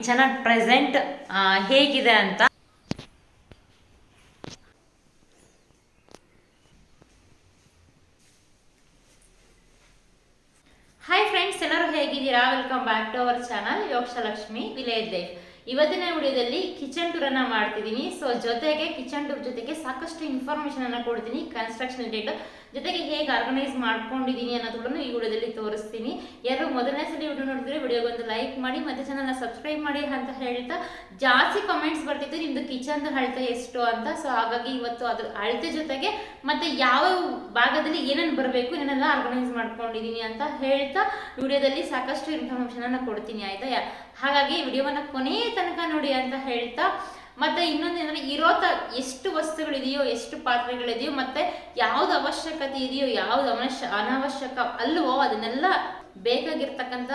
Kitchen present ಹೇಗಿದೆ ಅಂತ. Hi friends, ಎಲ್ಲರೂ ಹೇಗಿದ್ದೀರಾ? Welcome back to our channel ಯೋಕ್ಷಲಕ್ಷ್ಮಿ ವಿಲೇಜ್ ಲೈಫ್. ಇವತ್ತಿನ ವಿಡಿಯೋದಲ್ಲಿ ಕಿಚನ್ ಟೂರ್ ಅನ್ನ ಮಾಡ್ತಿದ್ದೀನಿ. ಸೊ ಜೊತೆಗೆ ಕಿಚನ್ ಟೂರ್ ಜೊತೆಗೆ ಸಾಕಷ್ಟು ಇನ್ಫಾರ್ಮೇಶನ್ ಅನ್ನ ಕೊಡ್ತೀನಿ, ಕನ್ಸ್ಟ್ರಕ್ಷನ್ ರಿಲೇಟೆಡ್, ಜೊತೆಗೆ ಹೇಗೆ ಆರ್ಗನೈಸ್ ಮಾಡ್ಕೊಂಡಿದ್ದೀನಿ ಅನ್ನೋದನ್ನು ಈ ವಿಡಿಯೋದಲ್ಲಿ ತೋರಿಸ್ತೀನಿ. ಯಾರು ಮೊದಲನೇ ಸಲ ವಿಡಿಯೋ ನೋಡಿದ್ರೆ ವಿಡಿಯೋಗೊಂದು ಲೈಕ್ ಮಾಡಿ ಮತ್ತೆ ಚಾನಲ್ನ ಸಬ್ಸ್ಕ್ರೈಬ್ ಮಾಡಿ ಅಂತ ಹೇಳ್ತಾ, ಜಾಸ್ತಿ ಕಮೆಂಟ್ಸ್ ಬರ್ತಿತ್ತು ನಿಮ್ದು ಕಿಚನ್ ಅಳತೆ ಎಷ್ಟು ಅಂತ. ಸೊ ಹಾಗಾಗಿ ಇವತ್ತು ಅದ್ರ ಅಳತೆ ಜೊತೆಗೆ ಮತ್ತೆ ಯಾವ ಭಾಗದಲ್ಲಿ ಏನೇನು ಬರಬೇಕು, ಏನೆಲ್ಲ ಆರ್ಗನೈಸ್ ಮಾಡ್ಕೊಂಡಿದ್ದೀನಿ ಅಂತ ಹೇಳ್ತಾ ವಿಡಿಯೋದಲ್ಲಿ ಸಾಕಷ್ಟು ಇನ್ಫಾರ್ಮೇಶನ್ ಅನ್ನ ಕೊಡ್ತೀನಿ, ಆಯ್ತಾ? ಹಾಗಾಗಿ ವಿಡಿಯೋವನ್ನ ಕೊನೆಯ ತನಕ ನೋಡಿ ಅಂತ ಹೇಳ್ತಾ, ಮತ್ತೆ ಇನ್ನೊಂದು ಏನಂದ್ರೆ ಎಷ್ಟು ವಸ್ತುಗಳಿದೆಯೋ, ಎಷ್ಟು ಪಾತ್ರೆಗಳಿದೆಯೋ, ಮತ್ತೆ ಯಾವ್ದು ಅವಶ್ಯಕತೆ ಇದೆಯೋ, ಯಾವ್ದು ಅನಾವಶ್ಯಕ ಅಲ್ವೋ ಅದನ್ನೆಲ್ಲ ಬೇಕಾಗಿರ್ತಕ್ಕಂಥ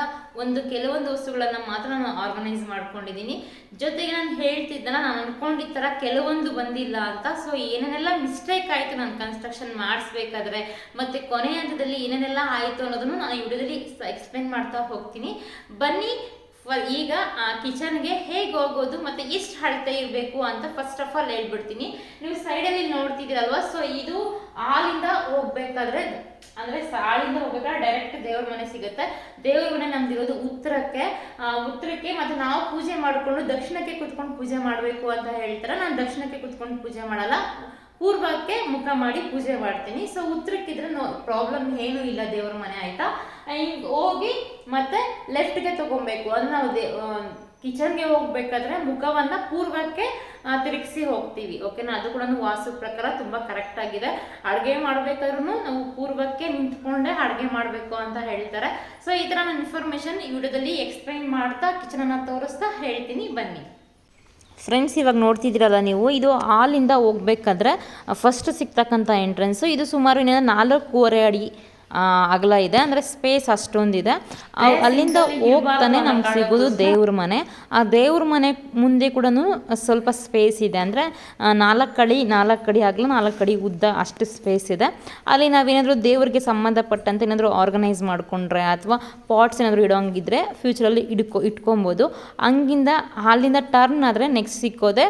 ಕೆಲವೊಂದು ವಸ್ತುಗಳನ್ನ ಮಾತ್ರ ನಾನು ಆರ್ಗನೈಸ್ ಮಾಡ್ಕೊಂಡಿದ್ದೀನಿ. ಜೊತೆಗೆ ನಾನು ಹೇಳ್ತಿದ್ದಲ್ಲ, ನಾನು ಅನ್ಕೊಂಡಿದ್ದ ಥರ ಕೆಲವೊಂದು ಬಂದಿಲ್ಲ ಅಂತ. ಸೊ ಏನೇನೆಲ್ಲ ಮಿಸ್ಟೇಕ್ ಆಯಿತು ನಾನು ಕನ್ಸ್ಟ್ರಕ್ಷನ್ ಮಾಡಿಸ್ಬೇಕಾದ್ರೆ, ಮತ್ತೆ ಕೊನೆ ಹಂತದಲ್ಲಿ ಏನೇನೆಲ್ಲ ಆಯಿತು ಅನ್ನೋದನ್ನು ನಾನು ಈ ವಿಡಿಯೋದಲ್ಲಿ ಎಕ್ಸ್ಪ್ಲೇನ್ ಮಾಡ್ತಾ ಹೋಗ್ತೀನಿ. ಬನ್ನಿ ಈಗ ಕಿಚನ್ಗೆ ಹೇಗೆ ಹೋಗೋದು ಮತ್ತೆ ಎಷ್ಟು ಅಳತೆ ಇರಬೇಕು ಅಂತ ಫಸ್ಟ್ ಆಫ್ ಆಲ್ ಹೇಳ್ಬಿಡ್ತೀನಿ. ನೀವು ಸೈಡಲ್ಲಿ ನೋಡ್ತಿದ್ದೀರಲ್ವಾ, ಸೊ ಇದು ಹಾಲಿಂದ ಹೋಗ್ಬೇಕಾದ್ರೆ, ಅಂದ್ರೆ ಹಾಲಿಂದ ಹೋಗ್ಬೇಕಾದ್ರೆ ಡೈರೆಕ್ಟ್ ದೇವ್ರ ಮನೆ ಸಿಗುತ್ತೆ. ದೇವ್ರ ಮನೆ ನಮ್ದಿರೋದು ಉತ್ತರಕ್ಕೆ ಮತ್ತೆ ನಾವು ಪೂಜೆ ಮಾಡಿಕೊಂಡು ದಕ್ಷಿಣಕ್ಕೆ ಕುತ್ಕೊಂಡು ಪೂಜೆ ಮಾಡಬೇಕು ಅಂತ ಹೇಳ್ತಾರೆ. ನಾನು ದಕ್ಷಿಣಕ್ಕೆ ಕುತ್ಕೊಂಡು ಪೂಜೆ ಮಾಡಲ್ಲ, ಪೂರ್ವಕ್ಕೆ ಮುಖ ಮಾಡಿ ಪೂಜೆ ಮಾಡ್ತೀನಿ. ಸೊ ಉತ್ತರಕ್ಕಿದ್ರೆ ಪ್ರಾಬ್ಲಮ್ ಏನೂ ಇಲ್ಲ ದೇವ್ರ ಮನೆ, ಆಯ್ತಾ? ಹಿಂಗೆ ಹೋಗಿ ಮತ್ತೆ ಲೆಫ್ಟ್ಗೆ ತಗೊಬೇಕು. ಅಂದ್ರೆ ನಾವು ಕಿಚನ್ಗೆ ಹೋಗ್ಬೇಕಾದ್ರೆ ಮುಖವನ್ನ ಪೂರ್ವಕ್ಕೆ ತಿರುಗಿಸಿ ಹೋಗ್ತೀವಿ, ಓಕೆನಾ? ಅದು ಕೂಡ ವಾಸ್ತು ಪ್ರಕಾರ ತುಂಬಾ ಕರೆಕ್ಟ್ ಆಗಿದೆ. ಅಡುಗೆ ಮಾಡ್ಬೇಕಾದ್ರೂ ನಾವು ಪೂರ್ವಕ್ಕೆ ನಿಂತ್ಕೊಂಡೆ ಅಡುಗೆ ಮಾಡಬೇಕು ಅಂತ ಹೇಳ್ತಾರೆ. ಸೊ ಈ ಥರ ನಾನು ಇನ್ಫಾರ್ಮೇಶನ್ ಈ ವಿಡಿಯೋದಲ್ಲಿ ಎಕ್ಸ್ಪ್ಲೈನ್ ಮಾಡ್ತಾ ಕಿಚನನ್ನು ತೋರಿಸ್ತಾ ಹೇಳ್ತೀನಿ, ಬನ್ನಿ. ಫ್ರೆಂಡ್ಸ್, ಇವಾಗ ನೋಡ್ತಿದ್ದೀರಲ್ಲ ನೀವು, ಇದು ಹಾಲಿಂದ ಹೋಗ್ಬೇಕಾದ್ರೆ ಫಸ್ಟ್ ಸಿಗ್ತಕ್ಕಂಥ ಎಂಟ್ರೆನ್ಸು. ಇದು ಸುಮಾರು 4.25 ಅಡಿ ಅಗಲ ಇದೆ, ಅಂದರೆ ಸ್ಪೇಸ್ ಅಷ್ಟೊಂದಿದೆ. ಅಲ್ಲಿಂದ ಹೋಗ್ತಾನೆ ನಮ್ಗೆ ಸಿಗೋದು ದೇವ್ರ ಮನೆ. ಆ ದೇವ್ರ ಮನೆ ಮುಂದೆ ಕೂಡ ಸ್ವಲ್ಪ ಸ್ಪೇಸ್ ಇದೆ, ಅಂದರೆ 4 ಅಡಿ ಅಗಲ 4 ಅಡಿ ಉದ್ದ ಅಷ್ಟು ಸ್ಪೇಸ್ ಇದೆ. ಅಲ್ಲಿ ನಾವೇನಾದರೂ ದೇವ್ರಿಗೆ ಸಂಬಂಧಪಟ್ಟಂತೆ ಏನಾದರೂ ಆರ್ಗನೈಸ್ ಮಾಡಿಕೊಂಡ್ರೆ ಅಥವಾ ಪಾಟ್ಸ್ ಏನಾದರೂ ಇಡೋಂಗಿದ್ರೆ ಫ್ಯೂಚರಲ್ಲಿ ಇಟ್ಕೊಬೋದು. ಅಲ್ಲಿಂದ ಟರ್ನ್ ಆದರೆ ನೆಕ್ಸ್ಟ್ ಸಿಕ್ಕೋದೆ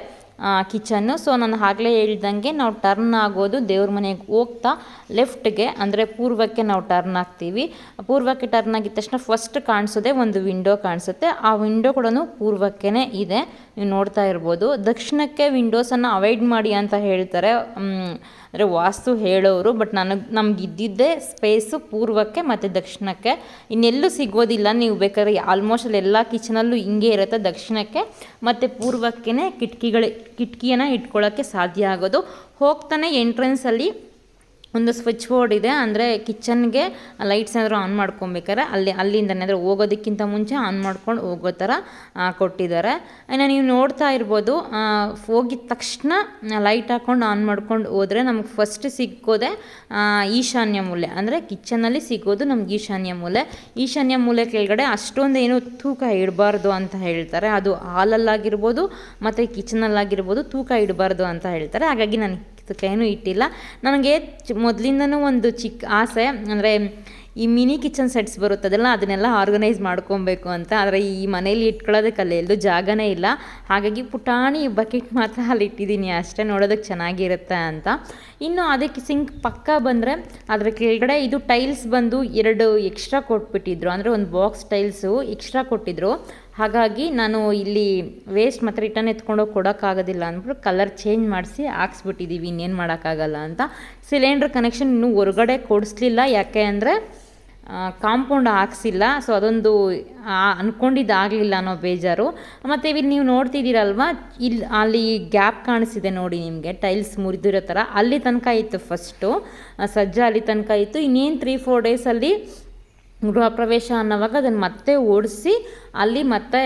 ಕಿಚನ್ನು. ಸೊ ನಾನು ಆಗಲೇ ಹೇಳ್ದಂಗೆ ನಾವು ಟರ್ನ್ ಆಗೋದು ದೇವ್ರ ಮನೆಗೆ ಹೋಗ್ತಾ ಲೆಫ್ಟ್ಗೆ, ಅಂದರೆ ಪೂರ್ವಕ್ಕೆ ನಾವು ಟರ್ನ್ ಆಗ್ತೀವಿ. ಪೂರ್ವಕ್ಕೆ ಟರ್ನ್ ಆಗಿದ ತಕ್ಷಣ ಫಸ್ಟ್ ಕಾಣಿಸೋದೆ ಒಂದು ವಿಂಡೋ ಕಾಣಿಸುತ್ತೆ. ಆ ವಿಂಡೋ ಕೂಡ ಪೂರ್ವಕ್ಕೇ ಇದೆ, ನೀವು ನೋಡ್ತಾ ಇರ್ಬೋದು. ದಕ್ಷಿಣಕ್ಕೆ ವಿಂಡೋಸನ್ನು ಅವಾಯ್ಡ್ ಮಾಡಿ ಅಂತ ಹೇಳ್ತಾರೆ, ಅಂದರೆ ವಾಸ್ತು ಹೇಳೋರು. ಬಟ್ ನಮ್ಗೆ ಇದ್ದಿದ್ದೇ ಸ್ಪೇಸು ಪೂರ್ವಕ್ಕೆ ಮತ್ತು ದಕ್ಷಿಣಕ್ಕೆ, ಇನ್ನೆಲ್ಲೂ ಸಿಗೋದಿಲ್ಲ. ನೀವು ಬೇಕಾದ್ರೆ ಆಲ್ಮೋಸ್ಟ್ ಅಲ್ಲಿ ಎಲ್ಲ ಕಿಚನಲ್ಲೂ ಹಿಂಗೆ ಇರುತ್ತೆ, ದಕ್ಷಿಣಕ್ಕೆ ಮತ್ತು ಪೂರ್ವಕ್ಕೇ ಕಿಟಕಿಯನ್ನು ಇಟ್ಕೊಳ್ಳೋಕ್ಕೆ ಸಾಧ್ಯ ಆಗೋದು. ಹೋಗ್ತಾನೆ ಎಂಟ್ರೆನ್ಸಲ್ಲಿ ಒಂದು ಸ್ವಿಚ್ ಬೋರ್ಡ್ ಇದೆ, ಅಂದರೆ ಕಿಚನ್ಗೆ ಲೈಟ್ಸ್ ಏನಾದರೂ ಆನ್ ಮಾಡ್ಕೊಬೇಕಾದ್ರೆ ಅಲ್ಲಿಂದನೇ, ಅಂದರೆ ಹೋಗೋದಕ್ಕಿಂತ ಮುಂಚೆ ಆನ್ ಮಾಡ್ಕೊಂಡು ಹೋಗೋ ಥರ ಕೊಟ್ಟಿದ್ದಾರೆ. ಇನ್ನು ನೀವು ನೋಡ್ತಾ ಇರ್ಬೋದು, ಹೋಗಿದ ತಕ್ಷಣ ಲೈಟ್ ಹಾಕ್ಕೊಂಡು ಆನ್ ಮಾಡ್ಕೊಂಡು ಹೋದರೆ ನಮ್ಗೆ ಫಸ್ಟ್ ಸಿಕ್ಕೋದೆ ಈಶಾನ್ಯ ಮೂಲೆ, ಅಂದರೆ ಕಿಚನಲ್ಲಿ ಸಿಗೋದು ನಮ್ಗೆ ಈಶಾನ್ಯ ಮೂಲೆ ಕೆಳಗಡೆ ಅಷ್ಟೊಂದು ಏನು ತೂಕ ಇಡಬಾರ್ದು ಅಂತ ಹೇಳ್ತಾರೆ. ಅದು ಹಾಲಲ್ಲಾಗಿರ್ಬೋದು ಮತ್ತು ಕಿಚನಲ್ಲಾಗಿರ್ಬೋದು ತೂಕ ಇಡಬಾರ್ದು ಅಂತ ಹೇಳ್ತಾರೆ. ಹಾಗಾಗಿ ನಾನು ಕೈನೂ ಇಟ್ಟಿಲ್ಲ. ನನಗೆ ಮೊದಲಿಂದನೂ ಒಂದು ಚಿಕ್ಕ ಆಸೆ, ಅಂದರೆ ಈ ಮಿನಿ ಕಿಚನ್ ಸೆಟ್ಸ್ ಬರುತ್ತದಲ್ಲ, ಅದನ್ನೆಲ್ಲ ಆರ್ಗನೈಸ್ ಮಾಡ್ಕೊಬೇಕು ಅಂತ. ಆದರೆ ಈ ಮನೇಲಿ ಇಟ್ಕೊಳ್ಳೋದಕ್ಕಲ್ಲಿ ಎಲ್ಲೂ ಜಾಗನೇ ಇಲ್ಲ. ಹಾಗಾಗಿ ಪುಟಾಣಿ ಬಕೆಟ್ ಮಾತ್ರ ಅಲ್ಲಿ ಇಟ್ಟಿದ್ದೀನಿ ಅಷ್ಟೇ, ನೋಡೋದಕ್ಕೆ ಚೆನ್ನಾಗಿರುತ್ತೆ ಅಂತ. ಇನ್ನು ಅದಕ್ಕೆ ಸಿಂಕ್ ಪಕ್ಕ ಬಂದರೆ ಅದರ ಕೆಳಗಡೆ ಇದು ಟೈಲ್ಸ್ ಬಂದು 2 ಎಕ್ಸ್ಟ್ರಾ ಕೊಟ್ಬಿಟ್ಟಿದ್ರು, ಅಂದರೆ ಒಂದು ಬಾಕ್ಸ್ ಟೈಲ್ಸು ಎಕ್ಸ್ಟ್ರಾ ಕೊಟ್ಟಿದ್ರು. ಹಾಗಾಗಿ ನಾನು ಇಲ್ಲಿ ವೇಸ್ಟ್ ಮತ್ತು ರಿಟರ್ನ್ ಎತ್ಕೊಂಡೋಗಿ ಕೊಡೋಕ್ಕಾಗೋದಿಲ್ಲ ಅಂದ್ಬಿಟ್ಟು ಕಲರ್ ಚೇಂಜ್ ಮಾಡಿಸಿ ಹಾಕ್ಸ್ಬಿಟ್ಟಿದ್ದೀವಿ, ಇನ್ನೇನು ಮಾಡೋಕ್ಕಾಗಲ್ಲ ಅಂತ. ಸಿಲಿಂಡ್ರ್ ಕನೆಕ್ಷನ್ ಇನ್ನೂ ಹೊರಗಡೆ ಕೊಡಿಸ್ಲಿಲ್ಲ, ಯಾಕೆ ಅಂದರೆ ಕಾಂಪೌಂಡ್ ಹಾಕ್ಸಿಲ್ಲ. ಸೊ ಅದೊಂದು ಅಂದ್ಕೊಂಡಿದ್ದಾಗಲಿಲ್ಲ ಅನ್ನೋ ಬೇಜಾರು. ಮತ್ತು ಇವಾಗ ನೀವು ನೋಡ್ತಿದ್ದೀರಲ್ವ, ಅಲ್ಲಿ ಗ್ಯಾಪ್ ಕಾಣಿಸಿದೆ ನೋಡಿ ನಿಮಗೆ, ಟೈಲ್ಸ್ ಮುರಿದಿರೋ ಥರ. ಅಲ್ಲಿ ತನಕ ಇತ್ತು ಫಸ್ಟು ಸಜ್ಜ, ಅಲ್ಲಿ ತನಕ ಇತ್ತು. ಇನ್ನೇನು 3-4 ಡೇಸಲ್ಲಿ ಗೃಹ ಪ್ರವೇಶ ಅನ್ನೋವಾಗ ಅದನ್ನು ಮತ್ತೆ ಓಡಿಸಿ ಅಲ್ಲಿ ಮತ್ತೆ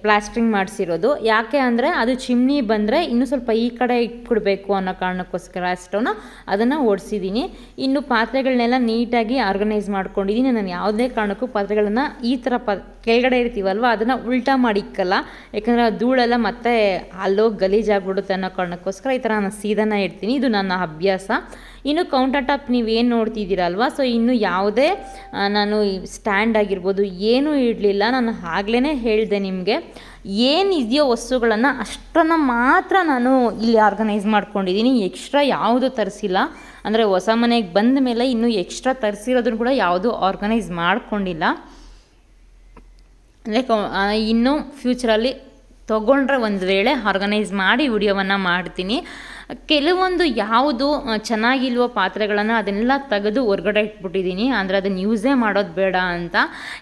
ಪ್ಲಾಸ್ಟ್ರಿಂಗ್ ಮಾಡಿಸಿರೋದು. ಯಾಕೆ ಅಂದರೆ ಅದು ಚಿಮ್ನಿ ಬಂದರೆ ಇನ್ನೂ ಸ್ವಲ್ಪ ಈ ಕಡೆ ಇಟ್ಬಿಡ್ಬೇಕು ಅನ್ನೋ ಕಾರಣಕ್ಕೋಸ್ಕರ ಅಷ್ಟನ್ನು ಅದನ್ನು ಓಡಿಸಿದ್ದೀನಿ. ಇನ್ನು ಪಾತ್ರೆಗಳನ್ನೆಲ್ಲ ನೀಟಾಗಿ ಆರ್ಗನೈಸ್ ಮಾಡ್ಕೊಂಡಿದ್ದೀನಿ. ನಾನು ಯಾವುದೇ ಕಾರಣಕ್ಕೂ ಪಾತ್ರೆಗಳನ್ನು ಈ ಥರ ಕೆಳಗಡೆ ಇರ್ತೀವಲ್ವ ಅದನ್ನು ಉಲ್ಟಾ ಮಾಡಿಕ್ಕಲ್ಲ, ಯಾಕಂದರೆ ಆ ಧೂಳೆಲ್ಲ ಮತ್ತೆ ಅಲ್ಲೋಗಿ ಗಲೀಜಾಗ್ಬಿಡುತ್ತೆ ಅನ್ನೋ ಕಾರಣಕ್ಕೋಸ್ಕರ ಈ ಥರ ನಾನು ಸೀದಾನ ಇಡ್ತೀನಿ. ಇದು ನನ್ನ ಅಭ್ಯಾಸ. ಇನ್ನು ಕೌಂಟರ್ ಟಾಪ್ ನೀವೇನು ನೋಡ್ತಿದ್ದೀರಲ್ವ, ಸೊ ಇನ್ನು ಯಾವುದೇ ನಾನು ಸ್ಟ್ಯಾಂಡ್ ಆಗಿರ್ಬೋದು ಏನೂ ಇಡಲಿಲ್ಲ. ನಾನು ಆಗ್ಲೇ ಹೇಳಿದೆ ನಿಮಗೆ, ಏನಿದೆಯೋ ವಸ್ತುಗಳನ್ನು ಅಷ್ಟನ್ನು ಮಾತ್ರ ನಾನು ಇಲ್ಲಿ ಆರ್ಗನೈಸ್ ಮಾಡ್ಕೊಂಡಿದ್ದೀನಿ. ಎಕ್ಸ್ಟ್ರಾ ಯಾವುದು ತರಿಸಿಲ್ಲ. ಅಂದರೆ ಹೊಸ ಮನೆಗೆ ಬಂದ ಮೇಲೆ ಇನ್ನೂ ಎಕ್ಸ್ಟ್ರಾ ತರಿಸಿರೋದನ್ನು ಕೂಡ ಯಾವುದೂ ಆರ್ಗನೈಸ್ ಮಾಡ್ಕೊಂಡಿಲ್ಲ. ಅಂದರೆ ಇನ್ನೂ ಫ್ಯೂಚರಲ್ಲಿ ತೊಗೊಂಡ್ರೆ ಒಂದು ವೇಳೆ ಆರ್ಗನೈಸ್ ಮಾಡಿ ವಿಡಿಯೋವನ್ನು ಮಾಡ್ತೀನಿ. ಕೆಲವೊಂದು ಯಾವುದು ಚೆನ್ನಾಗಿಲ್ವೋ ಪಾತ್ರೆಗಳನ್ನು ಅದನ್ನೆಲ್ಲ ತೆಗೆದು ಹೊರ್ಗಡೆ ಇಟ್ಬಿಟ್ಟಿದ್ದೀನಿ. ಅಂದರೆ ಅದನ್ನು ಯೂಸೇ ಮಾಡೋದು ಬೇಡ ಅಂತ.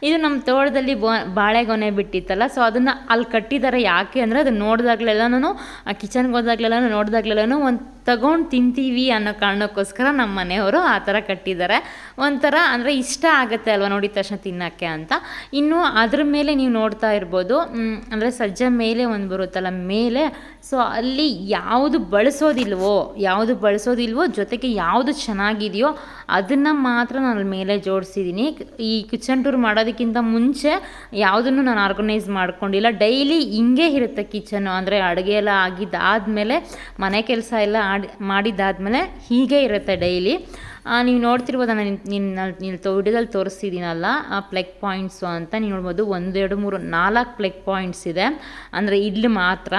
ಇದು ನಮ್ಮ ತೋಟದಲ್ಲಿ ಬಾಳೆಗೊನೆ ಬಿಟ್ಟಿತ್ತಲ್ಲ, ಸೊ ಅದನ್ನು ಅಲ್ಲಿ ಕಟ್ಟಿದ್ದಾರೆ. ಯಾಕೆ ಅಂದರೆ ಅದನ್ನು ನೋಡಿದಾಗ್ಲೆಲ್ಲನೂ ಕಿಚನ್ಗೆ ಹೋದಾಗ್ಲೆಲ್ಲನೂ ನೋಡಿದಾಗ್ಲೆಲ್ಲನೂ ಒಂದು ತಗೊಂಡು ತಿಂತೀವಿ ಅನ್ನೋ ಕಾರಣಕ್ಕೋಸ್ಕರ ನಮ್ಮ ಮನೆಯವರು ಆ ಥರ ಕಟ್ಟಿದ್ದಾರೆ. ಒಂಥರ ಅಂದರೆ ಇಷ್ಟ ಆಗುತ್ತೆ ಅಲ್ವಾ ನೋಡಿದ ತಕ್ಷಣ ತಿನ್ನೋಕ್ಕೆ ಅಂತ. ಇನ್ನು ಅದ್ರ ಮೇಲೆ ನೀವು ನೋಡ್ತಾ ಇರ್ಬೋದು, ಅಂದರೆ ಸಜ್ಜೆ ಮೇಲೆ ಒಂದು ಬರುತ್ತಲ್ಲ ಮೇಲೆ, ಸೊ ಅಲ್ಲಿ ಯಾವುದು ಬಳಸೋದಿಲ್ವೋ ಜೊತೆಗೆ ಯಾವುದು ಚೆನ್ನಾಗಿದೆಯೋ ಅದನ್ನು ಮಾತ್ರ ನಾನು ಮೇಲೆ ಜೋಡಿಸಿದ್ದೀನಿ. ಈ ಕಿಚನ್ ಟೂರ್ ಮಾಡೋದಕ್ಕಿಂತ ಮುಂಚೆ ಯಾವುದನ್ನು ನಾನು ಆರ್ಗನೈಸ್ ಮಾಡ್ಕೊಂಡಿಲ್ಲ. ಡೈಲಿ ಹಿಂಗೆ ಇರುತ್ತೆ ಕಿಚನ್ನು. ಅಂದರೆ ಅಡುಗೆ ಎಲ್ಲ ಆಗಿದ್ದಾದಮೇಲೆ ಮನೆ ಕೆಲಸ ಎಲ್ಲ ಮಾಡಿದ್ದಾದಮೇಲೆ ಹೀಗೆ ಇರುತ್ತೆ ಡೈಲಿ. ನೀವು ನೋಡ್ತಿರ್ಬೋದು, ನಾನು ವಿಡಿಯೋದಲ್ಲಿ ತೋರಿಸ್ತಿದ್ದೀನಲ್ಲ ಪ್ಲಗ್ ಪಾಯಿಂಟ್ಸು ಅಂತ. ನೀವು ನೋಡ್ಬೋದು 1 2 3 4 ಪ್ಲಗ್ ಪಾಯಿಂಟ್ಸ್ ಇದೆ. ಅಂದರೆ ಇಲ್ಲಿ ಮಾತ್ರ.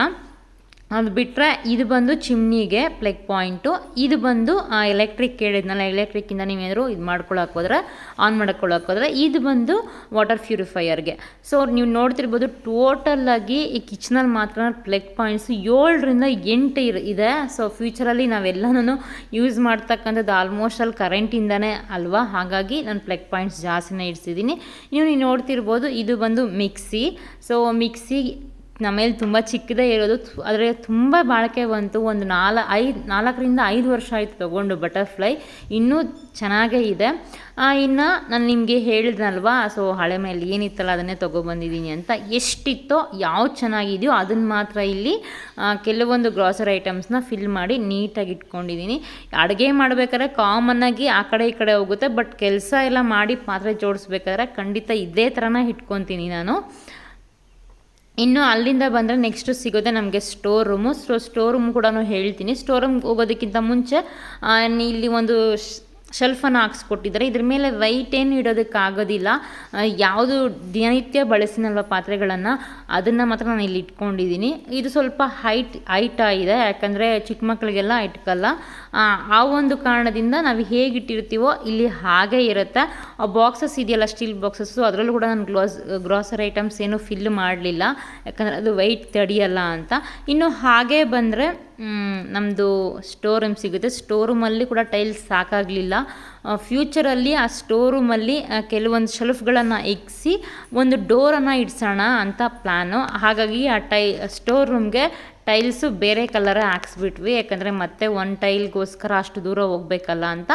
ಅದು ಬಿಟ್ಟರೆ ಇದು ಬಂದು ಚಿಮ್ನಿಗೆ ಪ್ಲಗ್ ಪಾಯಿಂಟು. ಇದು ಬಂದು ಎಲೆಕ್ಟ್ರಿಕ್ ಕೇಳಿದ್ನಲ್ಲ, ಎಲೆಕ್ಟ್ರಿಕ್ಕಿಂದ ನೀವೇನಾದ್ರು ಇದು ಮಾಡ್ಕೊಳ್ಳೋಕ್ಕೋದ್ರೆ ಆನ್ ಮಾಡ್ಕೊಳ್ಳೋಕ್ಕೋದ್ರೆ ಇದು ಬಂದು ವಾಟರ್ ಪ್ಯೂರಿಫೈಯರ್ಗೆ. ಸೊ ನೀವು ನೋಡ್ತಿರ್ಬೋದು ಟೋಟಲಾಗಿ ಈ ಕಿಚನಲ್ಲಿ ಮಾತ್ರ ಪ್ಲಗ್ ಪಾಯಿಂಟ್ಸ್ 7 ರಿಂದ 8 ಇದೆ. ಸೊ ಫ್ಯೂಚರಲ್ಲಿ ನಾವೆಲ್ಲನೂ ಯೂಸ್ ಮಾಡ್ತಕ್ಕಂಥದ್ದು ಆಲ್ಮೋಸ್ಟ್ ಅಲ್ಲಿ ಕರೆಂಟಿಂದನೇ ಅಲ್ವಾ, ಹಾಗಾಗಿ ನಾನು ಪ್ಲಗ್ ಪಾಯಿಂಟ್ಸ್ ಜಾಸ್ತಿನೇ ಇಡ್ಸಿದ್ದೀನಿ. ನೀವು ನೋಡ್ತಿರ್ಬೋದು ಇದು ಬಂದು ಮಿಕ್ಸಿ. ಸೊ ಮಿಕ್ಸಿ ನಮ್ಮಲ್ಲಿ ತುಂಬ ಚಿಕ್ಕದೇ ಇರೋದು, ಆದರೆ ತುಂಬ ಬಾಳಿಕೆ ಬಂತು. ಒಂದು 4 ರಿಂದ 5 ವರ್ಷ ಆಯಿತು ತೊಗೊಂಡು ಬಟರ್ಫ್ಲೈ. ಇನ್ನೂ ಚೆನ್ನಾಗೇ ಇದೆ. ಇನ್ನು ನಾನು ನಿಮಗೆ ಹೇಳಿದ್ನಲ್ವಾ, ಸೊ ಹಳೆ ಮೇಲೆ ಏನಿತ್ತಲ್ಲ ಅದನ್ನೇ ತೊಗೊಬಂದಿದ್ದೀನಿ ಅಂತ. ಎಷ್ಟಿತ್ತೋ ಯಾವ್ದು ಚೆನ್ನಾಗಿದೆಯೋ ಅದನ್ನು ಮಾತ್ರ ಇಲ್ಲಿ ಕೆಲವೊಂದು ಗ್ರಾಸರಿ ಐಟಮ್ಸ್ನ ಫಿಲ್ ಮಾಡಿ ನೀಟಾಗಿ ಇಟ್ಕೊಂಡಿದ್ದೀನಿ. ಅಡುಗೆ ಮಾಡಬೇಕಾದ್ರೆ ಕಾಮನ್ನಾಗಿ ಆ ಕಡೆ ಈ ಕಡೆ ಹೋಗುತ್ತೆ, ಬಟ್ ಕೆಲಸ ಎಲ್ಲ ಮಾಡಿ ಪಾತ್ರೆ ಜೋಡಿಸ್ಬೇಕಾದ್ರೆ ಖಂಡಿತ ಇದೇ ಥರನೇ ಇಟ್ಕೊತೀನಿ ನಾನು. ಇನ್ನು ಅಲ್ಲಿಂದ ಬಂದರೆ ನೆಕ್ಸ್ಟು ಸಿಗೋದೆ ನಮಗೆ ಸ್ಟೋರ್ ರೂಮು. ಸ್ಟೋರ್ ರೂಮ್ ಕೂಡ ಹೇಳ್ತೀನಿ. ಸ್ಟೋರ್ ರೂಮ್ಗೆ ಹೋಗೋದಕ್ಕಿಂತ ಮುಂಚೆ ಇಲ್ಲಿ ಒಂದು ಶೆಲ್ಫನ್ನು ಹಾಕ್ಸ್ಕೊಟ್ಟಿದ್ದಾರೆ. ಇದ್ರ ಮೇಲೆ ವೈಟ್ ಏನು ಇಡೋದಕ್ಕಾಗೋದಿಲ್ಲ. ಯಾವುದು ದಿನನಿತ್ಯ ಬಳಸಿನಲ್ವ ಪಾತ್ರೆಗಳನ್ನು ಅದನ್ನು ಮಾತ್ರ ನಾನು ಇಲ್ಲಿ ಇಟ್ಕೊಂಡಿದ್ದೀನಿ. ಇದು ಸ್ವಲ್ಪ ಹೈಟ್ ಆಗಿದೆ, ಯಾಕಂದರೆ ಚಿಕ್ಕ ಮಕ್ಕಳಿಗೆಲ್ಲ ಇಟ್ಕಲ್ಲ. ಆ ಒಂದು ಕಾರಣದಿಂದ ನಾವು ಹೇಗಿಟ್ಟಿರ್ತೀವೋ ಇಲ್ಲಿ ಹಾಗೇ ಇರುತ್ತೆ. ಆ ಬಾಕ್ಸಸ್ ಇದೆಯಲ್ಲ, ಸ್ಟೀಲ್ ಬಾಕ್ಸಸ್ಸು, ಅದರಲ್ಲೂ ಕೂಡ ನಾನು ಗ್ರಾಸರಿ ಐಟಮ್ಸ್ ಏನೂ ಫಿಲ್ ಮಾಡಲಿಲ್ಲ, ಯಾಕಂದರೆ ಅದು ವೆಯ್ಟ್ ತಡೆಯಲ್ಲ ಅಂತ. ಇನ್ನು ಹಾಗೇ ಬಂದರೆ ನಮ್ಮದು ಸ್ಟೋರ್ ರೂಮ್ ಸಿಗುತ್ತೆ. ಸ್ಟೋರ್ ರೂಮಲ್ಲಿ ಕೂಡ ಟೈಲ್ಸ್ ಸಾಕಾಗಲಿಲ್ಲ. ಫ್ಯೂಚರಲ್ಲಿ ಆ ಸ್ಟೋರ್ ರೂಮಲ್ಲಿ ಕೆಲವೊಂದು ಶೆಲ್ಫ್ಗಳನ್ನು ಇಕ್ಕಿಸಿ ಒಂದು ಡೋರನ್ನು ಇಡ್ಸೋಣ ಅಂತ ಪ್ಲ್ಯಾನು. ಹಾಗಾಗಿ ಆ ಸ್ಟೋರ್ ರೂಮ್ಗೆ ಟೈಲ್ಸು ಬೇರೆ ಕಲರೇ ಹಾಕ್ಸ್ಬಿಟ್ವಿ, ಯಾಕಂದರೆ ಮತ್ತೆ ಒಂದು ಟೈಲ್ಗೋಸ್ಕರ ಅಷ್ಟು ದೂರ ಹೋಗಬೇಕಲ್ಲ ಅಂತ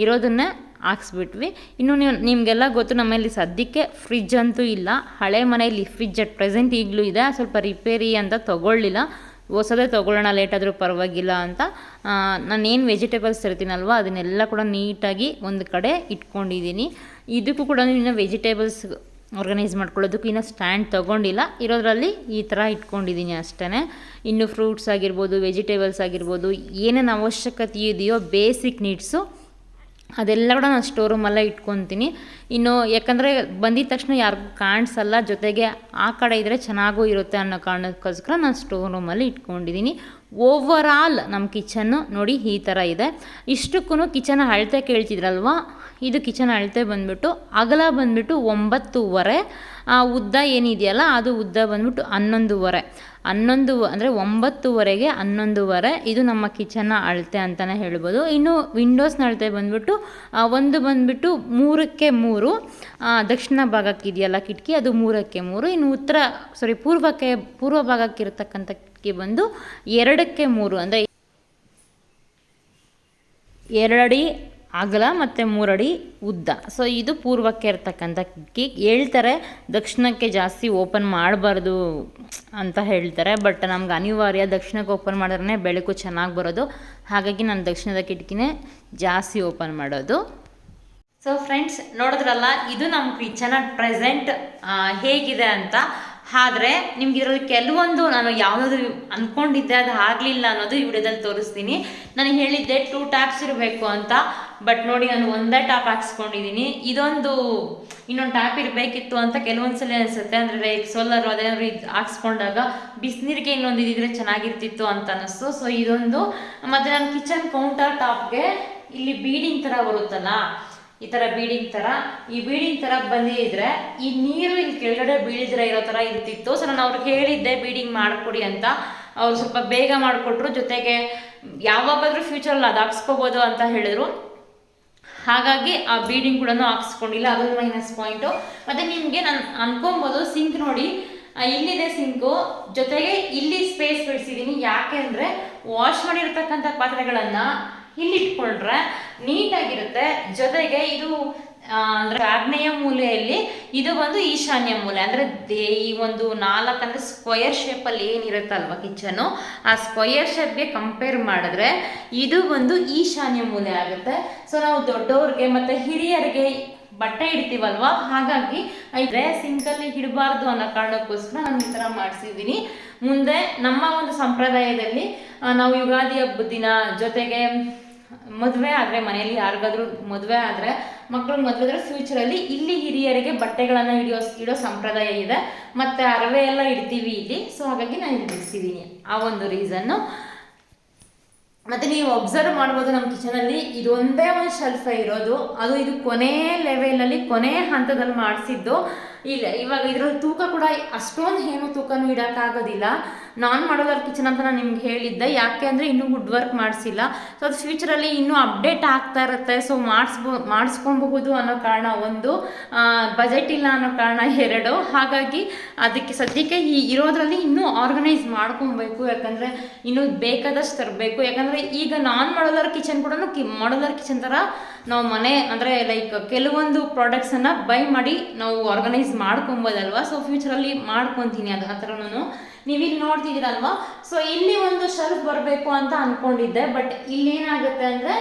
ಇರೋದನ್ನೇ ಹಾಕ್ಸ್ಬಿಟ್ವಿ. ಇನ್ನು ನಿಮಗೆಲ್ಲ ಗೊತ್ತು, ನಮ್ಮಲ್ಲಿ ಸದ್ಯಕ್ಕೆ ಫ್ರಿಜ್ ಅಂತೂ ಇಲ್ಲ. ಹಳೆ ಮನೆಯಲ್ಲಿ ಫ್ರಿಜ್ ಅಟ್ ಪ್ರೆಸೆಂಟ್ ಈಗಲೂ ಇದೆ. ಸ್ವಲ್ಪ ರಿಪೇರಿ ಅಂತ ತೊಗೊಳ್ಳಿಲ್ಲ, ಹೊಸದೇ ತೊಗೊಳ್ಳೋಣ ಲೇಟಾದರೂ ಪರವಾಗಿಲ್ಲ ಅಂತ. ನಾನೇನು ವೆಜಿಟೇಬಲ್ಸ್ ತರ್ತೀನಲ್ವ ಅದನ್ನೆಲ್ಲ ಕೂಡ ನೀಟಾಗಿ ಒಂದು ಕಡೆ ಇಟ್ಕೊಂಡಿದ್ದೀನಿ. ಇದಕ್ಕೂ ಕೂಡ ಇನ್ನು ವೆಜಿಟೇಬಲ್ಸ್ ಆರ್ಗನೈಸ್ ಮಾಡ್ಕೊಳ್ಳೋದಕ್ಕೂ ಇನ್ನೂ ಸ್ಟ್ಯಾಂಡ್ ತೊಗೊಂಡಿಲ್ಲ. ಇರೋದ್ರಲ್ಲಿ ಈ ಥರ ಇಟ್ಕೊಂಡಿದ್ದೀನಿ ಅಷ್ಟೇ. ಇನ್ನು ಫ್ರೂಟ್ಸ್ ಆಗಿರ್ಬೋದು, ವೆಜಿಟೇಬಲ್ಸ್ ಆಗಿರ್ಬೋದು, ಏನೇನು ಅವಶ್ಯಕತೆ ಇದೆಯೋ ಬೇಸಿಕ್ ನೀಡ್ಸು ಅದೆಲ್ಲ ಕೂಡ ನಾನು ಸ್ಟೋರ್ ರೂಮಲ್ಲೇ ಇಟ್ಕೊತೀನಿ. ಇನ್ನು ಯಾಕಂದರೆ ಬಂದಿದ ತಕ್ಷಣ ಯಾರಿಗೂ ಕಾಣಿಸಲ್ಲ, ಜೊತೆಗೆ ಆ ಕಡೆ ಇದ್ದರೆ ಚೆನ್ನಾಗೂ ಇರುತ್ತೆ ಅನ್ನೋ ಕಾರಣಕ್ಕೋಸ್ಕರ ನಾನು ಸ್ಟೋರ್ ರೂಮಲ್ಲಿ ಇಟ್ಕೊಂಡಿದ್ದೀನಿ. ಓವರಾಲ್ ನಮ್ಮ ಕಿಚನ್ನು ನೋಡಿ ಈ ಥರ ಇದೆ. ಇಷ್ಟಕ್ಕೂ ಕಿಚನ್ ಅಳತೆ ಕೇಳ್ತಿದ್ರಲ್ವ, ಇದು ಕಿಚನ್ ಅಳತೆ ಬಂದುಬಿಟ್ಟು ಅಗಲ ಬಂದುಬಿಟ್ಟು 9.5, ಉದ್ದ ಏನಿದೆಯಲ್ಲ ಅದು ಉದ್ದ ಬಂದುಬಿಟ್ಟು 11 ಅಂದರೆ 9.5ಗೆ 11. ಇದು ನಮ್ಮ ಕಿಚನ್ನ ಅಳತೆ ಅಂತಲೇ ಹೇಳ್ಬೋದು. ಇನ್ನು ವಿಂಡೋಸ್ನ ಅಳತೆ ಬಂದುಬಿಟ್ಟು ಒಂದು ಬಂದುಬಿಟ್ಟು 3ಕ್ಕೆ 3, ದಕ್ಷಿಣ ಭಾಗಕ್ಕೆ ಇದೆಯಲ್ಲ ಕಿಟಕಿ, ಅದು 3ಕ್ಕೆ 3. ಇನ್ನು ಪೂರ್ವ ಭಾಗಕ್ಕೆ ಇರತಕ್ಕಂಥ ಕಿಟಕಿ ಬಂದು 2ಕ್ಕೆ 3, ಅಂದರೆ 2 ಅಡಿ ಅಗಲ ಮತ್ತು 3 ಅಡಿ ಉದ್ದ. ಸೊ ಇದು ಪೂರ್ವಕ್ಕೆ ಇರ್ತಕ್ಕಂಥ ಕಿಟಕಿ. ಹೇಳ್ತಾರೆ ದಕ್ಷಿಣಕ್ಕೆ ಜಾಸ್ತಿ ಓಪನ್ ಮಾಡಬಾರ್ದು ಅಂತ ಹೇಳ್ತಾರೆ, ಬಟ್ ನಮ್ಗೆ ಅನಿವಾರ್ಯ. ದಕ್ಷಿಣಕ್ಕೆ ಓಪನ್ ಮಾಡಿದ್ರೆ ಬೆಳಕು ಚೆನ್ನಾಗಿ ಬರೋದು, ಹಾಗಾಗಿ ನಾನು ದಕ್ಷಿಣದ ಕಿಟಕಿನೇ ಜಾಸ್ತಿ ಓಪನ್ ಮಾಡೋದು. ಸೊ ಫ್ರೆಂಡ್ಸ್ ನೋಡಿದ್ರಲ್ಲ, ಇದು ನಮ್ಮ ಕಿಚನ್ ಅಟ್ ಪ್ರೆಸೆಂಟ್ ಹೇಗಿದೆ ಅಂತ. ಆದರೆ ನಿಮ್ಗೆ ಇದರಲ್ಲಿ ಕೆಲವೊಂದು ನಾನು ಯಾವುದಾದ್ರು ಅಂದ್ಕೊಂಡಿದ್ದೆ ಅದು ಆಗಲಿಲ್ಲ ಅನ್ನೋದು ಈ ವಿಡಿಯೋದಲ್ಲಿ ತೋರಿಸ್ತೀನಿ. ನಾನು ಹೇಳಿದ್ದೆ 2 ಟ್ಯಾಪ್ಸ್ ಇರಬೇಕು ಅಂತ, ಬಟ್ ನೋಡಿ ನಾನು ಒಂದೇ ಟ್ಯಾಪ್ ಹಾಕ್ಸ್ಕೊಂಡಿದ್ದೀನಿ. ಇನ್ನೊಂದು ಟ್ಯಾಪ್ ಇರಬೇಕಿತ್ತು ಅಂತ ಕೆಲವೊಂದು ಸಲ ಅನಿಸುತ್ತೆ. ಅಂದರೆ ಲೈಕ್ ಸೋಲಾರು ಅದೇನಾದ್ರು ಇದು ಹಾಕ್ಸ್ಕೊಂಡಾಗ ಬಿಸಿನೀರಿಗೆ ಇನ್ನೊಂದು ಇದಿದ್ರೆ ಚೆನ್ನಾಗಿರ್ತಿತ್ತು ಅಂತ ಅನ್ನಿಸ್ತು. ಸೊ ಇದೊಂದು, ಮತ್ತು ನನ್ನ ಕಿಚನ್ ಕೌಂಟರ್ ಟಾಪ್ಗೆ ಇಲ್ಲಿ ಬೀಡಿಂಗ್ ಥರ ಬರುತ್ತಲ್ಲ, ಈ ಥರ ಬೀಡಿಂಗ್ ಥರ ಬಂದಿದ್ರೆ ಈ ನೀರು ಇಲ್ಲಿ ಕೆಳಗಡೆ ಬೀಳಿದ್ರೆ ಇರೋ ಥರ ಇರ್ತಿತ್ತು. ಸೊ ನಾನು ಅವ್ರಿಗೆ ಹೇಳಿದ್ದೆ ಬೀಡಿಂಗ್ ಮಾಡಿಕೊಡಿ ಅಂತ, ಅವ್ರು ಸ್ವಲ್ಪ ಬೇಗ ಮಾಡಿಕೊಟ್ರು. ಜೊತೆಗೆ ಯಾವಾಗಾದ್ರೂ ಫ್ಯೂಚರಲ್ಲಿ ಅದು ಹಾಕ್ಸ್ಕೋಬೋದು ಅಂತ ಹೇಳಿದ್ರು. ಹಾಗಾಗಿ ಆ ಬೀಡಿಂಗ್ ಕೂಡ ಹಾಕ್ಸ್ಕೊಂಡಿಲ್ಲ, ಅದೊಂದು ಮೈನಸ್ ಪಾಯಿಂಟು. ಮತ್ತು ನಿಮಗೆ ನಾನು ಅನ್ಕೊಬೋದು, ಸಿಂಕ್ ನೋಡಿ ಇಲ್ಲಿದೆ ಸಿಂಕು, ಜೊತೆಗೆ ಇಲ್ಲಿ ಸ್ಪೇಸ್ ಬಿಡಿಸಿದ್ದೀನಿ. ಯಾಕೆ ಅಂದರೆ ವಾಶ್ ಮಾಡಿರ್ತಕ್ಕಂಥ ಪಾತ್ರೆಗಳನ್ನು ಇಲ್ಲಿ ಇಟ್ಕೊಂಡ್ರೆ ನೀಟಾಗಿರುತ್ತೆ. ಜೊತೆಗೆ ಇದು ಅಂದರೆ ಆಗ್ನೇಯ ಮೂಲೆಯಲ್ಲಿ, ಇದು ಬಂದು ಈಶಾನ್ಯ ಮೂಲೆ. ಅಂದರೆ ಈ ಒಂದು 4 ಅಂದರೆ ಸ್ಕ್ವಯರ್ ಶೇಪಲ್ಲಿ ಏನಿರುತ್ತಲ್ವ ಕಿಚನು, ಆ ಸ್ಕ್ವಯರ್ ಶೇಪ್ಗೆ ಕಂಪೇರ್ ಮಾಡಿದ್ರೆ ಇದು ಒಂದು ಈಶಾನ್ಯ ಮೂಲೆ ಆಗುತ್ತೆ. ಸೊ ನಾವು ದೊಡ್ಡವ್ರಿಗೆ ಮತ್ತು ಹಿರಿಯರಿಗೆ ಬಟ್ಟೆ ಇಡ್ತೀವಲ್ವ, ಹಾಗಾಗಿ ಇದ್ರೆ ಸಿಂಕಲ್ಲಿ ಇಡಬಾರ್ದು ಅನ್ನೋ ಕಾರಣಕ್ಕೋಸ್ಕರ ನಾನು ಈ ಥರ ಮಾಡಿಸಿದ್ದೀನಿ. ಮುಂದೆ ನಮ್ಮ ಒಂದು ಸಂಪ್ರದಾಯದಲ್ಲಿ ನಾವು ಯುಗಾದಿ ಹಬ್ಬದ ದಿನ, ಜೊತೆಗೆ ಮದುವೆ ಆದರೆ ಮನೆಯಲ್ಲಿ ಯಾರಿಗಾದ್ರೂ ಮದುವೆ ಆದರೆ, ಮಕ್ಕಳು ಮದುವೆ ಆದರೆ ಫ್ಯೂಚರಲ್ಲಿ ಇಲ್ಲಿ ಹಿರಿಯರಿಗೆ ಬಟ್ಟೆಗಳನ್ನು ಇಡೋ ಸಂಪ್ರದಾಯ ಇದೆ. ಮತ್ತು ಅರವೆ ಎಲ್ಲ ಇಡ್ತೀವಿ ಇಲ್ಲಿ. ಸೊ ಹಾಗಾಗಿ ನಾನು ಇಲ್ಲಿ ಬಿಡಿಸಿದ್ದೀನಿ, ಆ ಒಂದು ರೀಸನ್ನು. ಮತ್ತು ನೀವು ಅಬ್ಸರ್ವ್ ಮಾಡ್ಬೋದು, ನಮ್ಮ ಕಿಚನಲ್ಲಿ ಇದೊಂದೇ ಒಂದು ಶೆಲ್ಫೇ ಇರೋದು. ಇದು ಕೊನೆ ಲೆವೆಲಲ್ಲಿ, ಕೊನೆ ಹಂತದಲ್ಲಿ ಮಾಡಿಸಿದ್ದು. ಇವಾಗ ಇದರಲ್ಲಿ ತೂಕ ಕೂಡ ಅಷ್ಟೊಂದು ಏನು ತೂಕನೂ ಇಡೋಕ್ಕಾಗೋದಿಲ್ಲ. ನಾನ್ ಮಾಡೋಲರ್ ಕಿಚನ್ ಅಂತ ನಾನು ನಿಮ್ಗೆ ಹೇಳಿದ್ದೆ. ಯಾಕೆ ಅಂದರೆ ಇನ್ನೂ ವುಡ್ ವರ್ಕ್ ಮಾಡಿಸಿಲ್ಲ. ಸೊ ಅದು ಫ್ಯೂಚರಲ್ಲಿ ಇನ್ನೂ ಅಪ್ಡೇಟ್ ಆಗ್ತಾ ಇರುತ್ತೆ. ಸೊ ಮಾಡಿಸ್ಕೊಬಹುದು ಅನ್ನೋ ಕಾರಣ ಒಂದು, ಬಜೆಟ್ ಇಲ್ಲ ಅನ್ನೋ ಕಾರಣ 2. ಹಾಗಾಗಿ ಅದಕ್ಕೆ ಸದ್ಯಕ್ಕೆ ಇರೋದ್ರಲ್ಲಿ ಇನ್ನೂ ಆರ್ಗನೈಸ್ ಮಾಡ್ಕೊಬೇಕು. ಯಾಕಂದರೆ ಇನ್ನೂ ಬೇಕಾದಷ್ಟು ತರಬೇಕು. ಯಾಕಂದರೆ ಈಗ ನಾನ್ ಮಾಡೋಲರ್ ಕಿಚನ್ ಕೂಡ ಮಾಡೋಲರ್ ಕಿಚನ್ ಥರ ನಾವು ಮನೆ ಅಂದರೆ ಲೈಕ್ ಕೆಲವೊಂದು ಪ್ರಾಡಕ್ಟ್ಸನ್ನು ಬೈ ಮಾಡಿ ನಾವು ಆರ್ಗನೈಸ್ ಮಾಡ್ಕೊಬೋದಲ್ವ. ಸೊ ಫ್ಯೂಚರಲ್ಲಿ ಮಾಡ್ಕೊತೀನಿ ಅದು ಆ ಥರನೂ. ನೀವಿಲ್ಲಿ ನೋಡ್ತಿದ್ದೀರಲ್ವ, ಸೊ ಇಲ್ಲಿ ಒಂದು ಶೆಲ್ಫ್ ಬರಬೇಕು ಅಂತ ಅಂದ್ಕೊಂಡಿದ್ದೆ. ಬಟ್ ಇಲ್ಲೇನಾಗುತ್ತೆ ಅಂದರೆ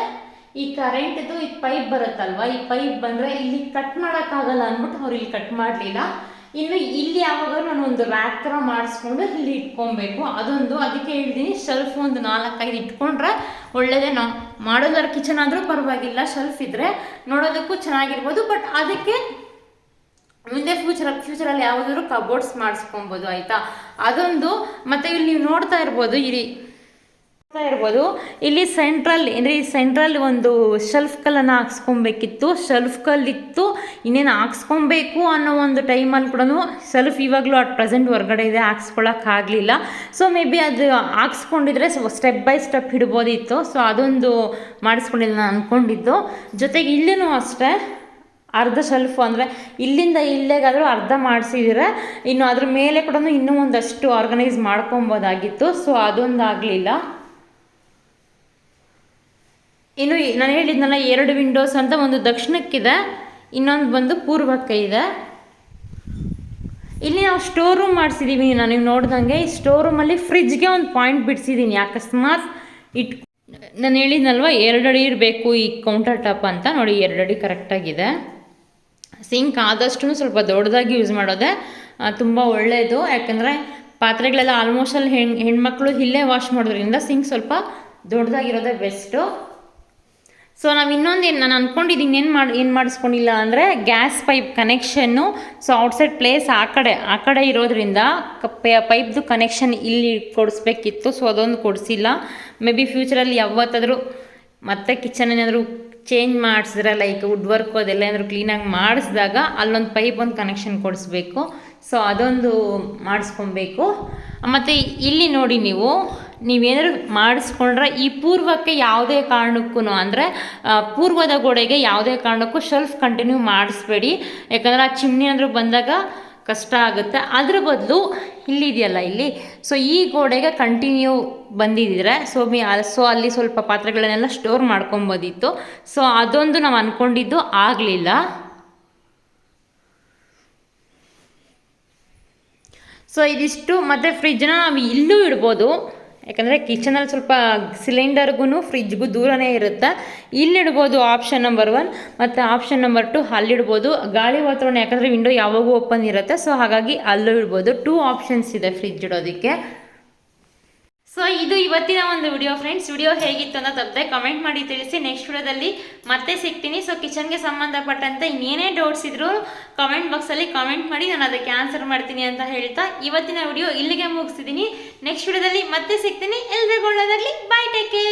ಈ ಕರೆಂಟಿದು ಈ ಪೈಪ್ ಬರುತ್ತಲ್ವ, ಈ ಪೈಪ್ ಬಂದರೆ ಇಲ್ಲಿ ಕಟ್ ಮಾಡೋಕ್ಕಾಗಲ್ಲ ಅಂದ್ಬಿಟ್ಟು ಅವ್ರು ಇಲ್ಲಿ ಕಟ್ ಮಾಡಲಿಲ್ಲ. ಇನ್ನು ಇಲ್ಲಿ ಯಾವಾಗಲೂ ನಾನು ಒಂದು ರ್ಯಾಕ್ ಥರ ಮಾಡಿಸ್ಕೊಂಡು ಇಲ್ಲಿ ಇಟ್ಕೊಬೇಕು. ಅದಕ್ಕೆ ಹೇಳ್ತೀನಿ, ಶೆಲ್ಫ್ ಒಂದು 4-5 ಇಟ್ಕೊಂಡ್ರೆ ಒಳ್ಳೆಯದೇ. ನಾವು ಮಾಡೋದರ ಕಿಚನ್ ಆದರೂ ಪರವಾಗಿಲ್ಲ, ಶೆಲ್ಫ್ ಇದ್ದರೆ ನೋಡೋದಕ್ಕೂ ಚೆನ್ನಾಗಿರ್ಬೋದು. ಬಟ್ ಅದಕ್ಕೆ ಮುಂದೆ ಫ್ಯೂಚರಲ್ಲಿ ಯಾವುದಾದ್ರು ಕಬೋರ್ಡ್ಸ್ ಮಾಡಿಸ್ಕೊಬೋದು, ಆಯಿತಾ? ಅದೊಂದು. ಮತ್ತು ಇಲ್ಲಿ ನೀವು ನೋಡ್ತಾ ಇರ್ಬೋದು, ಇಲ್ಲಿ ಸೆಂಟ್ರಲ್ ಒಂದು ಶೆಲ್ಫ್ ಕಲ್ಲನ್ನು ಹಾಕ್ಸ್ಕೊಬೇಕಿತ್ತು. ಶೆಲ್ಫ್ ಕಲ್ಲಿತ್ತು, ಇನ್ನೇನು ಹಾಕ್ಸ್ಕೊಬೇಕು ಅನ್ನೋ ಒಂದು ಟೈಮಲ್ಲಿ ಕೂಡ ಶೆಲ್ಫ್ ಇವಾಗಲೂ ಅಟ್ ಪ್ರೆಸೆಂಟ್ ಹೊರಗಡೆ ಇದೆ, ಹಾಕ್ಸ್ಕೊಳಕ್ಕಾಗಲಿಲ್ಲ. ಸೊ ಮೇ ಬಿ ಅದು ಹಾಕ್ಸ್ಕೊಂಡಿದ್ರೆ ಸ್ಟೆಪ್ ಬೈ ಸ್ಟೆಪ್ ಇಡ್ಬೋದಿತ್ತು. ಸೊ ಅದೊಂದು ಮಾಡಿಸ್ಕೊಂಡಿಲ್ಲ ನಾನು ಅಂದ್ಕೊಂಡಿದ್ದು. ಜೊತೆಗೆ ಇಲ್ಲಿನೂ ಅಷ್ಟೇ ಅರ್ಧ ಶೆಲ್ಫು, ಅಂದರೆ ಇಲ್ಲಿಂದ ಇಲ್ಲೇಗಾದರೂ ಅರ್ಧ ಮಾಡಿಸಿದ್ರೆ ಇನ್ನು ಅದ್ರ ಮೇಲೆ ಕೂಡ ಇನ್ನೂ ಒಂದಷ್ಟು ಆರ್ಗನೈಸ್ ಮಾಡ್ಕೊಬೋದಾಗಿತ್ತು. ಸೊ ಅದೊಂದು ಆಗಲಿಲ್ಲ. ಇನ್ನು ನಾನು ಹೇಳಿದ್ನಲ್ಲ 2 ವಿಂಡೋಸ್ ಅಂತ, ಒಂದು ದಕ್ಷಿಣಕ್ಕಿದೆ, ಇನ್ನೊಂದು ಬಂದು ಪೂರ್ವಕ್ಕೆ ಇದೆ. ಇಲ್ಲಿ ನಾವು ಸ್ಟೋರ್ ರೂಮ್ ಮಾಡಿಸಿದ್ದೀವಿ. ನೀವು ನೋಡ್ದಂಗೆ ಈ ಸ್ಟೋರ್ ರೂಮಲ್ಲಿ ಫ್ರಿಜ್ಗೆ ಒಂದು ಪಾಯಿಂಟ್ ಬಿಡಿಸಿದ್ದೀನಿ. ಅಕಸ್ಮಾತ್ ನಾನು ಹೇಳಿದ್ನಲ್ವ 2 ಅಡಿ ಇರಬೇಕು ಈ ಕೌಂಟರ್ ಟಾಪ್ ಅಂತ. ನೋಡಿ 2 ಅಡಿ ಕರೆಕ್ಟಾಗಿದೆ. ಸಿಂಕ್ ಆದಷ್ಟು ಸ್ವಲ್ಪ ದೊಡ್ಡದಾಗಿ ಯೂಸ್ ಮಾಡೋದೆ ತುಂಬ ಒಳ್ಳೆಯದು. ಯಾಕಂದರೆ ಪಾತ್ರೆಗಳೆಲ್ಲ ಆಲ್ಮೋಸ್ಟ್ ಅಲ್ಲಿ ಹೆಣ್ಮಕ್ಳು ಇಲ್ಲೇ ವಾಶ್ ಮಾಡೋದ್ರಿಂದ ಸಿಂಕ್ ಸ್ವಲ್ಪ ದೊಡ್ಡದಾಗಿರೋದೇ ಬೆಸ್ಟು. ಸೊ ನಾವು ನಾನು ಅಂದ್ಕೊಂಡಿದ್ದೀನಿ ಏನು ಮಾಡಿಸ್ಕೊಂಡಿಲ್ಲ ಅಂದರೆ gas pipe connection. So outside place ಆ ಕಡೆ ಇರೋದ್ರಿಂದ ಪೈಪ್ದು ಕನೆಕ್ಷನ್ ಇಲ್ಲಿ ಕೊಡಿಸ್ಬೇಕಿತ್ತು. ಸೊ ಅದೊಂದು ಕೊಡಿಸಿಲ್ಲ. ಮೇ ಬಿ ಫ್ಯೂಚರಲ್ಲಿ ಯಾವತ್ತಾದರೂ ಮತ್ತೆ ಕಿಚನ್ ಏನಾದರೂ ಚೇಂಜ್ ಮಾಡಿಸಿದ್ರೆ, ಲೈಕ್ ವುಡ್ ವರ್ಕು ಅದೆಲ್ಲ ಏನಾದರೂ ಕ್ಲೀನಾಗಿ ಮಾಡಿಸಿದಾಗ ಅಲ್ಲೊಂದು ಪೈಪ್ ಒಂದು ಕನೆಕ್ಷನ್ ಕೊಡಿಸ್ಬೇಕು. ಸೊ ಅದೊಂದು ಮಾಡಿಸ್ಕೊಬೇಕು. ಮತ್ತು ಇಲ್ಲಿ ನೋಡಿ, ನೀವೇನಾದ್ರು ಮಾಡಿಸ್ಕೊಂಡ್ರೆ ಈ ಪೂರ್ವಕ್ಕೆ ಯಾವುದೇ ಕಾರಣಕ್ಕೂ, ಅಂದರೆ ಪೂರ್ವದ ಗೋಡೆಗೆ ಯಾವುದೇ ಕಾರಣಕ್ಕೂ ಶೆಲ್ಫ್ ಕಂಟಿನ್ಯೂ ಮಾಡಿಸ್ಬೇಡಿ. ಯಾಕಂದರೆ ಆ ಚಿಮ್ನಿ ಏನಾದರೂ ಬಂದಾಗ ಕಷ್ಟ ಆಗುತ್ತೆ. ಅದ್ರ ಬದಲು ಇಲ್ಲಿದೆಯಲ್ಲ ಇಲ್ಲಿ, ಸೊ ಈ ಗೋಡೆಗೆ ಕಂಟಿನ್ಯೂ ಬಂದಿದ್ದರೆ ಸೊ ಅಲ್ಲಿ ಸ್ವಲ್ಪ ಪಾತ್ರೆಗಳನ್ನೆಲ್ಲ ಸ್ಟೋರ್ ಮಾಡ್ಕೊಬೋದಿತ್ತು. ಸೊ ಅದೊಂದು ನಾವು ಅಂದ್ಕೊಂಡಿದ್ದು ಆಗಲಿಲ್ಲ. ಸೊ ಇದಿಷ್ಟು. ಮತ್ತು ಫ್ರಿಜ್ನ ನಾವು ಇಲ್ಲೂ ಇಡ್ಬೋದು. ಯಾಕಂದರೆ ಕಿಚನಲ್ಲಿ ಸ್ವಲ್ಪ ಸಿಲಿಂಡರ್ಗೂ ಫ್ರಿಜ್ಗೂ ದೂರನೇ ಇರುತ್ತೆ. ಇಲ್ಲಿಡ್ಬೋದು ಆಪ್ಷನ್ ನಂಬರ್ 1 ಮತ್ತು ಆಪ್ಷನ್ ನಂಬರ್ 2 ಅಲ್ಲಿಡ್ಬೋದು. ಗಾಳಿ ವಾತಾವರಣ ಯಾಕಂದರೆ ವಿಂಡೋ ಯಾವಾಗೂ ಓಪನ್ ಇರುತ್ತೆ, ಸೊ ಹಾಗಾಗಿ ಅಲ್ಲೂ ಇಡ್ಬೋದು. 2 ಆಪ್ಷನ್ಸ್ ಇದೆ ಫ್ರಿಜ್ ಇಡೋದಕ್ಕೆ. ಸೊ ಇದು ಇವತ್ತಿನ ಒಂದು ವಿಡಿಯೋ ಫ್ರೆಂಡ್ಸ್. ವಿಡಿಯೋ ಹೇಗಿತ್ತು ಅಂತ ತಪ್ಪದೆ ಕಮೆಂಟ್ ಮಾಡಿ ತಿಳಿಸಿ. ನೆಕ್ಸ್ಟ್ ವಿಡಿಯೋದಲ್ಲಿ ಮತ್ತೆ ಸಿಗ್ತೀನಿ. ಸೊ ಕಿಚನ್ಗೆ ಸಂಬಂಧಪಟ್ಟಂತೆ ಇನ್ನೇನೇ ಡೌಟ್ಸ್ ಇದ್ರೂ ಕಮೆಂಟ್ ಬಾಕ್ಸಲ್ಲಿ ಕಮೆಂಟ್ ಮಾಡಿ, ನಾನು ಅದಕ್ಕೆ ಆನ್ಸರ್ ಮಾಡ್ತೀನಿ ಅಂತ ಹೇಳ್ತಾ ಇವತ್ತಿನ ವಿಡಿಯೋ ಇಲ್ಲಿಗೆ ಮುಗಿಸ್ತಿದ್ದೀನಿ. ನೆಕ್ಸ್ಟ್ ವಿಡಿಯೋದಲ್ಲಿ ಮತ್ತೆ ಸಿಗ್ತೀನಿ. ಎಲ್ರಿಗೂ ಒಳ್ಳೆಯದಾಗಲಿ. By, take care.